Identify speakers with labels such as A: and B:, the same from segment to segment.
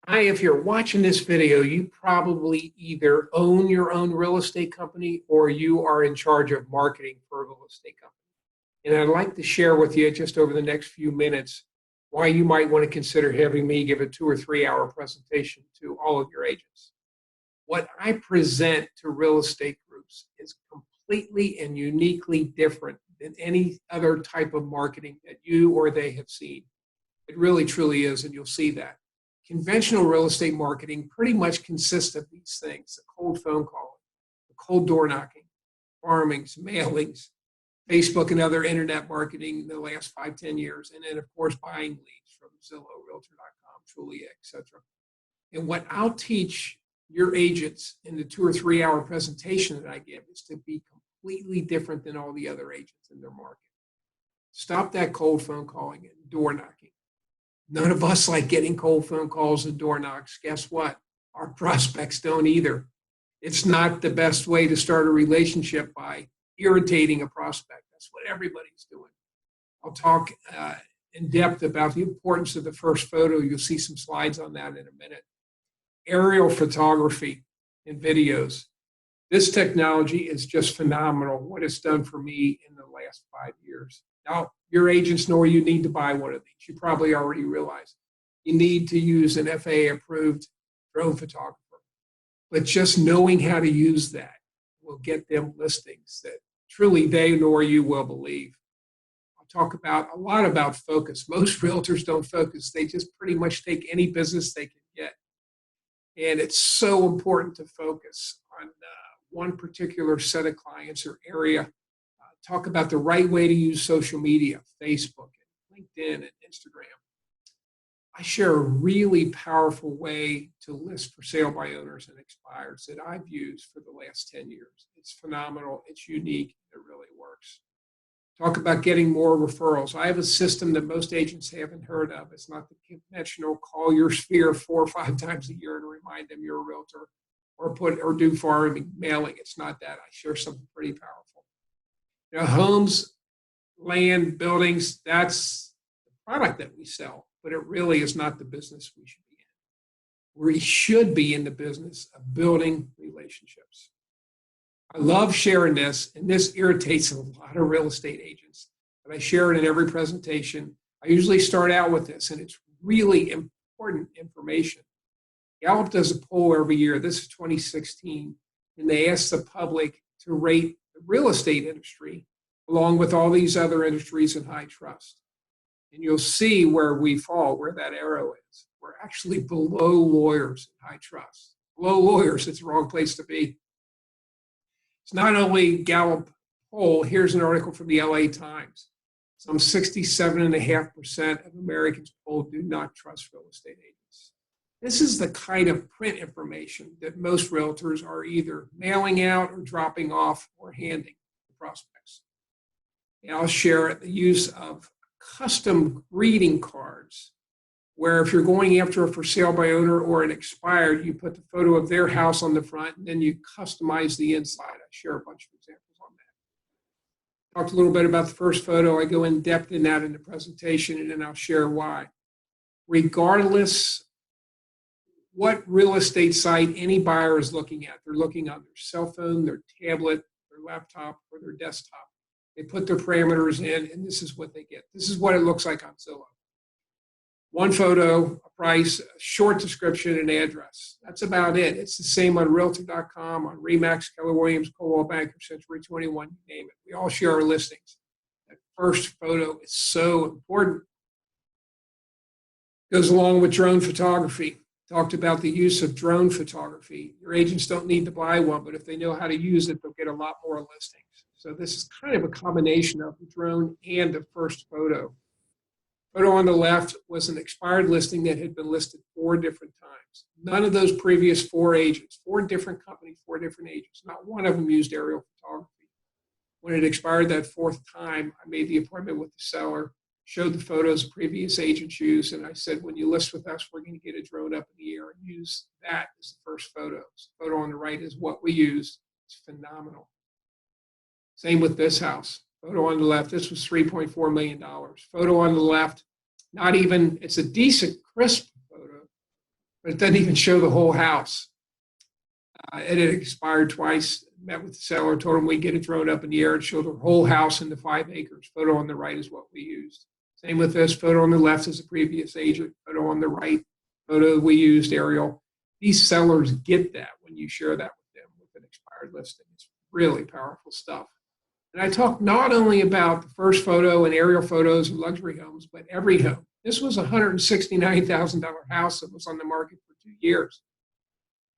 A: If you're watching this video, you probably either own your own real estate company or you are in charge of marketing for a real estate company. And I'd like to share with you just over the next few minutes why you might want to consider having me give a 2 or 3 hour presentation to all of your agents. What I present to real estate groups is completely and uniquely different than any other type of marketing that you or they have seen. It really truly is, and you'll see that. Conventional real estate marketing pretty much consists of these things: the cold phone calling, the cold door knocking, farmings, mailings, Facebook and other internet marketing in the last 5, 10 years, and then of course buying leads from Zillow, Realtor.com, Trulia, etc. And what I'll teach your agents in the 2 or 3 hour presentation that I give is to be completely different than all the other agents in their market. Stop that cold phone calling and door knocking. None of us like getting cold phone calls and door knocks. Guess what? Our prospects don't either. It's not the best way to start a relationship by irritating a prospect. That's what everybody's doing. I'll talk in depth about the importance of the first photo. You'll see some slides on that in a minute. Aerial photography and videos. This technology is just phenomenal, what it's done for me in the last 5 years. Now, your agents know you need to buy one of these. You probably already realize you need to use an FAA-approved drone photographer. But just knowing how to use that will get them listings that truly they nor you will believe. I'll talk a lot about focus. Most realtors don't focus. They just pretty much take any business they can get. And it's so important to focus on one particular set of clients or area. Talk about the right way to use social media, Facebook, and LinkedIn, and Instagram. I share a really powerful way to list for sale by owners and expireds that I've used for the last 10 years. It's phenomenal. It's unique. It really works. Talk about getting more referrals. I have a system that most agents haven't heard of. It's not the conventional call your sphere 4 or 5 times a year to remind them you're a realtor or do farming mailing. It's not that. I share something pretty powerful. You know, homes, land, buildings, that's the product that we sell, but it really is not the business we should be in. We should be in the business of building relationships. I love sharing this, and this irritates a lot of real estate agents, but I share it in every presentation. I usually start out with this, and it's really important information. Gallup does a poll every year. This is 2016, and they ask the public to rate the real estate industry along with all these other industries in high trust. And you'll see where we fall, where that arrow is. We're actually below lawyers in high trust. Below lawyers, it's the wrong place to be. It's not only Gallup poll. Here's an article from the LA Times. Some 67.5% of Americans polled do not trust real estate agents. This is the kind of print information that most realtors are either mailing out or dropping off or handing to prospects. And I'll share the use of custom greeting cards, where if you're going after a for sale by owner or an expired, you put the photo of their house on the front and then you customize the inside. I share a bunch of examples on that. Talked a little bit about the first photo. I go in depth in that in the presentation, and then I'll share why. Regardless what real estate site any buyer is looking at, they're looking on their cell phone, their tablet, their laptop, or their desktop. They put their parameters in, and this is what they get. This is what it looks like on Zillow. One photo, a price, a short description, and address. That's about it. It's the same on Realtor.com, on Remax, Keller Williams, Coldwell Banker, Century 21, you name it. We all share our listings. That first photo is so important. Goes along with drone photography. Talked about the use of drone photography. Your agents don't need to buy one, but if they know how to use it, they'll get a lot more listings. So this is kind of a combination of the drone and the first photo. Photo on the left was an expired listing that had been listed 4 different times. None of those previous 4 agents, 4 different companies, 4 different agents, not one of them used aerial photography. When it expired that 4th time, I made the appointment with the seller, showed the photos previous agents used, and I said, when you list with us, we're going to get a drone up in the air and use that as the first photo. So the photo on the right is what we use. It's phenomenal. Same with this house. Photo on the left, this was $3.4 million. Photo on the left, not even, it's a decent, crisp photo, but it doesn't even show the whole house. It had expired twice. Met with the seller, told him we'd get a drone up in the air and show the whole house in the 5 acres. Photo on the right is what we used. Same with this. Photo on the left is the previous agent. Photo on the right, photo we used, aerial. These sellers get that when you share that with them with an expired listing. It's really powerful stuff. And I talk not only about the first photo and aerial photos of luxury homes, but every home. This was a $169,000 house that was on the market for 2 years.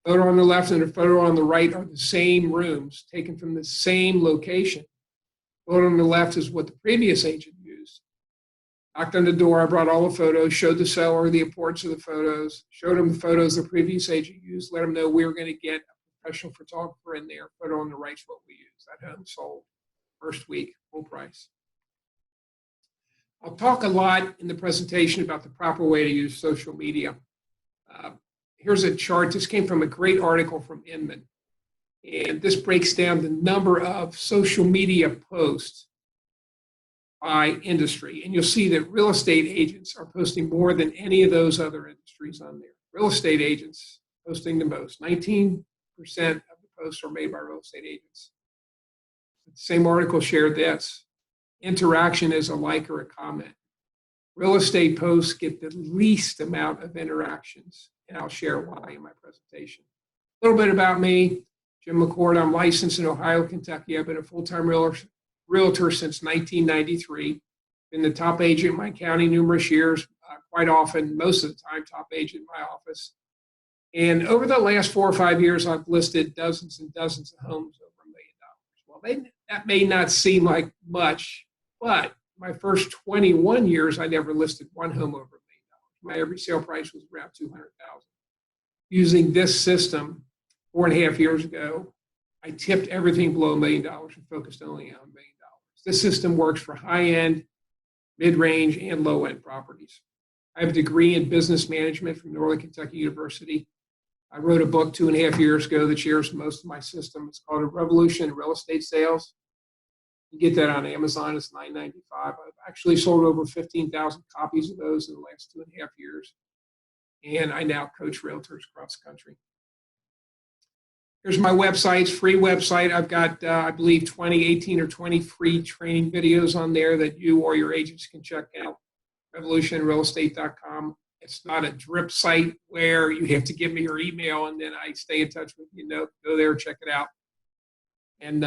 A: Photo on the left and the photo on the right are the same rooms taken from the same location. Photo on the left is what the previous agent used. Knocked on the door, I brought all the photos, showed the seller the importance of the photos, showed him the photos the previous agent used, let him know we were going to get a professional photographer in there. Photo on the right is what we used. That home sold first week, full price. I'll talk a lot in the presentation about the proper way to use social media. Here's a chart. This came from a great article from Inman. And this breaks down the number of social media posts by industry. And you'll see that real estate agents are posting more than any of those other industries on there. Real estate agents posting the most. 19% of the posts are made by real estate agents. The same article shared this. Interaction is a like or a comment. Real estate posts get the least amount of interactions, and I'll share why in my presentation. A little bit about me, Jim McCord. I'm licensed in Ohio, Kentucky. I've been a full-time realtor since 1993. Been the top agent in my county numerous years, quite often, most of the time, top agent in my office. And over the last 4 or 5 years, I've listed dozens and dozens of homes over $1 million. Well, that may not seem like much, but my first 21 years, I never listed one home over $1 million. My average sale price was around $200,000. Using this system 4.5 years ago, I tipped everything below $1 million and focused only on $1 million. This system works for high-end, mid-range, and low-end properties. I have a degree in business management from Northern Kentucky University. I wrote a book 2.5 years ago that shares most of my system. It's called A Revolution in Real Estate Sales. You get that on Amazon. It's $9.95. I've actually sold over 15,000 copies of those in the last 2.5 years. And I now coach realtors across the country. Here's my website. It's a free website. I've got, I believe, 18 or 20 free training videos on there that you or your agents can check out. revolutionrealestate.com. It's not a drip site where you have to give me your email and then I stay in touch with you. No, go there, check it out. And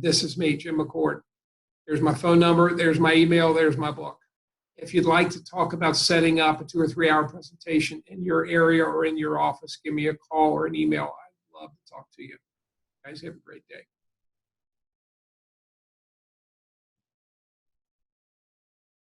A: this is me, Jim McCord. There's my phone number. There's my email. There's my book. If you'd like to talk about setting up a 2 or 3 hour presentation in your area or in your office, give me a call or an email. I'd love to talk to you. Guys, have a great day.